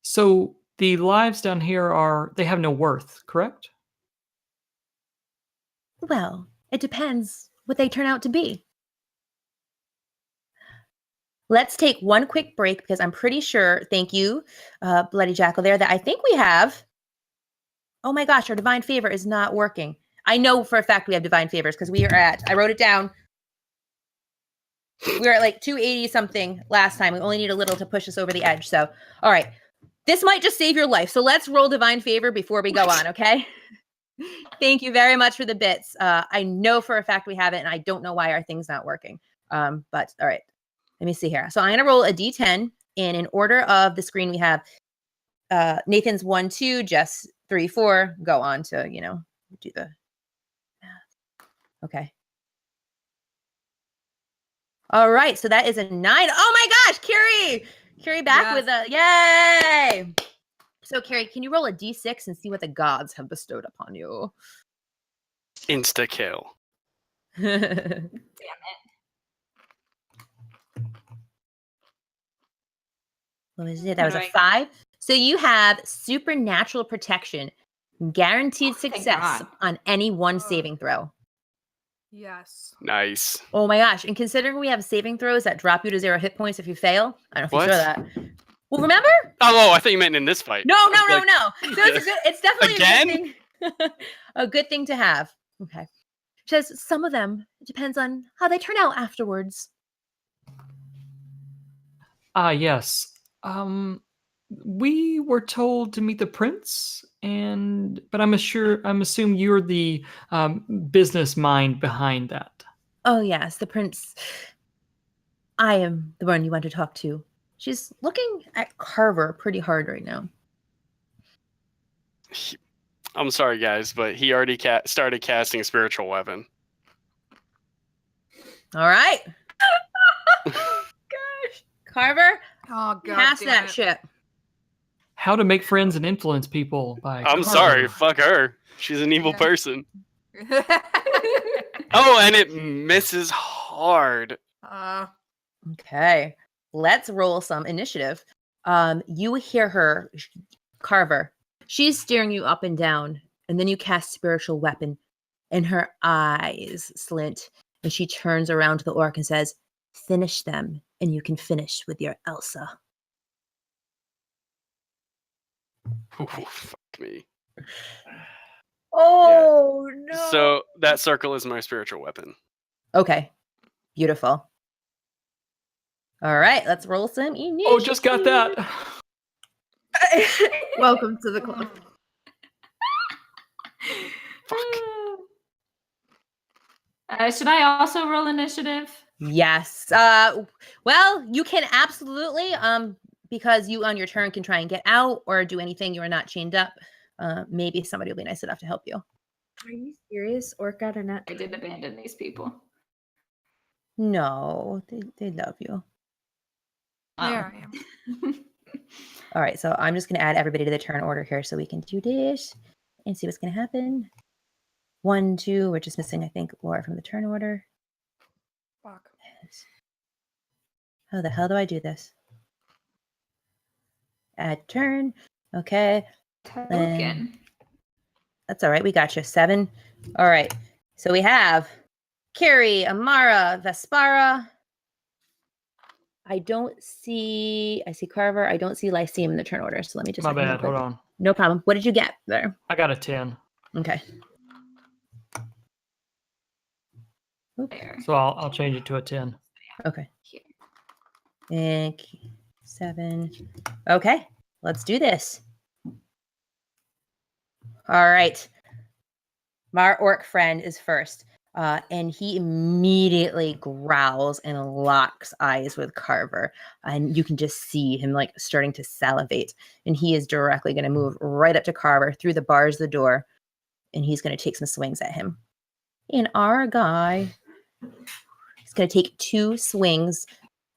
So the lives down here they have no worth, correct? Well, it depends what they turn out to be. Let's take one quick break because I'm pretty sure, thank you, Bloody Jackal there, that I think we have. Oh my gosh, our divine favor is not working. I know for a fact we have divine favors because I wrote it down. We were at like 280 something last time. We only need a little to push us over the edge. So, all right. This might just save your life. So let's roll divine favor before we go on, okay? Thank you very much for the bits. I know for a fact we have it, and I don't know why our thing's not working. But all right. Let me see here. So I'm going to roll a d10, and in order of the screen, we have Nathan's 1, 2, Jess 3, 4. Go on to, do the math. Okay. All right. So that is a 9. Oh my gosh, Carrie back with a yay. So Carrie, can you roll a d6 and see what the gods have bestowed upon you? Insta kill. Damn it. What was it? That was a 5. So you have supernatural protection, guaranteed success on any one saving throw. Yes. Nice. Oh my gosh. And considering we have saving throws that drop you to 0 hit points if you fail, I don't know if you saw that. Well, remember? Oh, I thought you meant in this fight. No. Like, So it's definitely Again? a good thing. A good thing to have. Okay. She says some of them. It depends on how they turn out afterwards. Yes. We were told to meet the prince, but I'm assuming you're the business mind behind that. Oh yes, the prince. I am the one you want to talk to. She's looking at Carver pretty hard right now. I'm sorry, guys, but he already started casting spiritual weapon. All right. Gosh. Carver, Oh god. pass damn that it. shit. How to Make Friends and Influence People by I'm Carver. sorry, fuck her. She's an evil Yeah. person. Oh, and it misses hard. Okay. Let's roll some initiative. You hear her, Carver. She's staring you up and down, and then you cast spiritual weapon, and her eyes slint, and she turns around to the orc and says, "Finish them, and you can finish with your Elsa." Ooh, fuck me. Oh no. So that circle is my spiritual weapon. Okay. Beautiful. All right, let's roll some initiative. Oh, just got that. Welcome to the club. Should I also roll initiative? Yes. Well, you can absolutely, because you on your turn can try and get out or do anything. You are not chained up. Maybe somebody will be nice enough to help you. Are you serious? Orc got a nut. I did abandon these people. No, they love you. There I am. All right, so I'm just going to add everybody to the turn order here so we can do this and see what's going to happen. 1, 2, we're just missing, I think, Laura from the turn order. Fuck. How the hell do I do this? Add turn. Okay. Token. That's all right. We got you. 7. All right. So we have Carrie, Amara, Vespara. I see Carver. I don't see Lyceum in the turn order. So let me just. My bad. Hold on. No problem. What did you get there? I got a 10. Okay. There. So I'll change it to a 10. Okay. Here. And 7. Okay. Let's do this. All right. My orc friend is first. And he immediately growls and locks eyes with Carver. And you can just see him like starting to salivate. And he is directly going to move right up to Carver through the bars of the door. And he's going to take some swings at him. And our guy is going to take 2 swings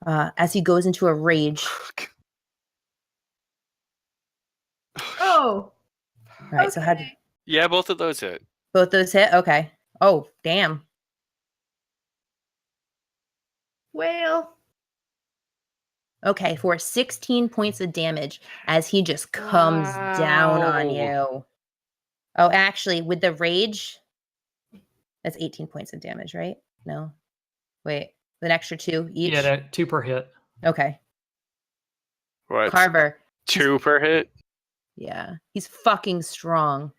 as he goes into a rage. Oh. All right, so how did Yeah, both of those hit. both those hit? Okay. Oh, damn. Well. Okay, for 16 points of damage as he just comes down on you. Oh, actually, with the rage, that's 18 points of damage, right? No. Wait, an extra 2 each? Yeah, 2 per hit. Okay. What? Carver. 2 per hit? Yeah. He's fucking strong.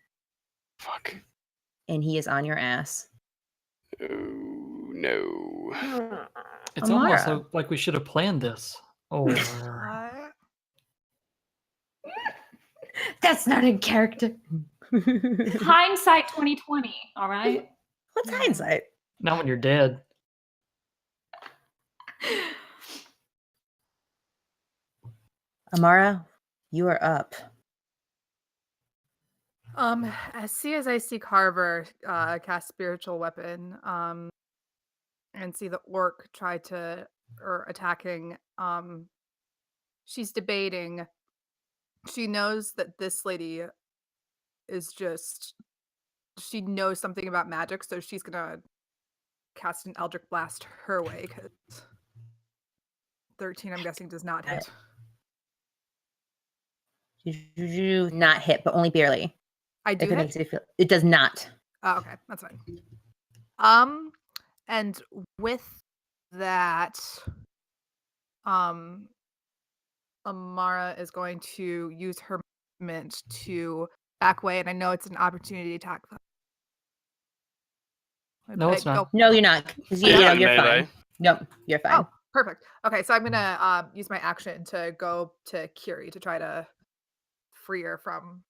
Fuck. And he is on your ass. Oh, no. It's almost Amara. like we should have planned this. Oh. That's not in character. Hindsight 2020. All right. What's hindsight? Not when you're dead. Amara, you are up. As soon as I see Carver cast spiritual weapon, and see the orc try to or attacking, she's debating. She knows that this lady is just she knows something about magic, so she's gonna cast an Eldritch Blast her way because 13, I'm guessing, does not hit. You not hit, but only barely. I do If it hit? makes you feel it does not. Oh, okay, that's fine. And with that, Amara is going to use her movement to back away, and I know it's an opportunity attack. No, it's not. No, you're not. 'Cause You're not in you're melee. fine. Nope, you're fine. Oh, perfect. Okay, so I'm gonna use my action to go to Kiri to try to free her from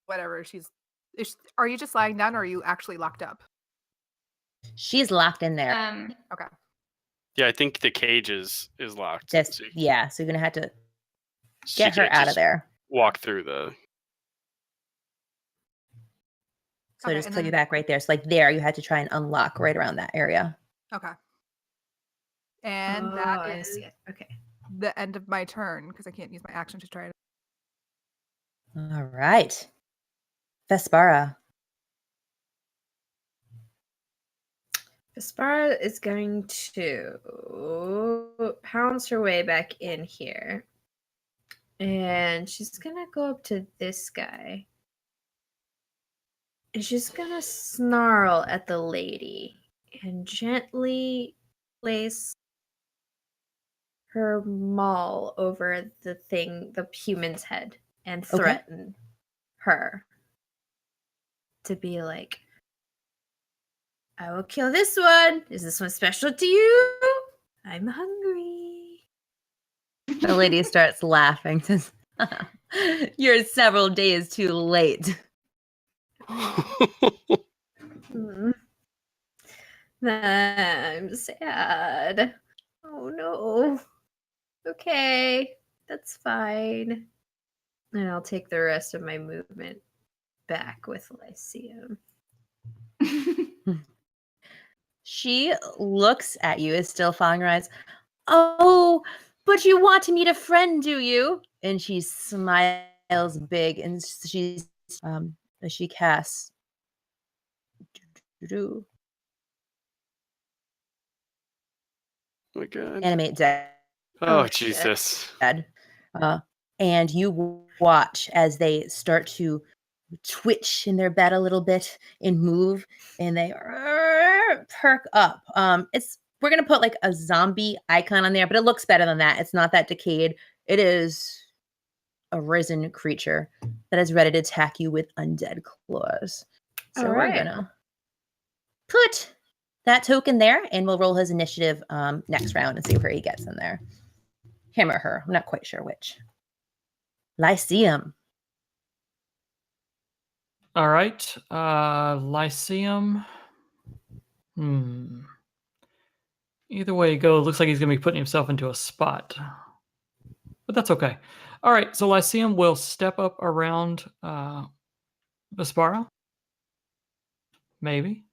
whatever are you just lying down, or are you actually locked up? She's locked in there. Okay. Yeah, I think the cage is locked. Just so yeah, so you're gonna have to she get her can't out of just there. Walk through the. So Okay, just and put you then- back right there. So like there, you had to try and unlock right around that area. Okay. And Oh, that I is see it. Okay. the end of my turn because I can't use my action to try to. All right, Vespara. Vespara is going to pounce her way back in here. And she's going to go up to this guy. And she's going to snarl at the lady and gently place her maul over the human's head, and Okay. threaten her to be like, I will kill this one. Is this one special to you? I'm hungry. The lady starts laughing. Says, "You're several days too late." Mm. I'm sad. Oh no. Okay, that's fine. And I'll take the rest of my movement back with Lyceum. She looks at you, is still following her eyes. Oh, but you want to meet a friend, do you? And she smiles big, and she casts Oh my god. animate dead. Oh, shit. Jesus. And you watch as they start to twitch in their bed a little bit and move, and they perk up. We're gonna put like a zombie icon on there, but it looks better than that. It's not that decayed. It is a risen creature that is ready to attack you with undead claws. So All we're right. gonna put that token there, and we'll roll his initiative next round and see where he gets in there. Him or her. I'm not quite sure which. Lyceum. All right. Lyceum. Either way you go, it looks like he's going to be putting himself into a spot. But that's okay. All right. So Lyceum will step up around Vespara. Maybe.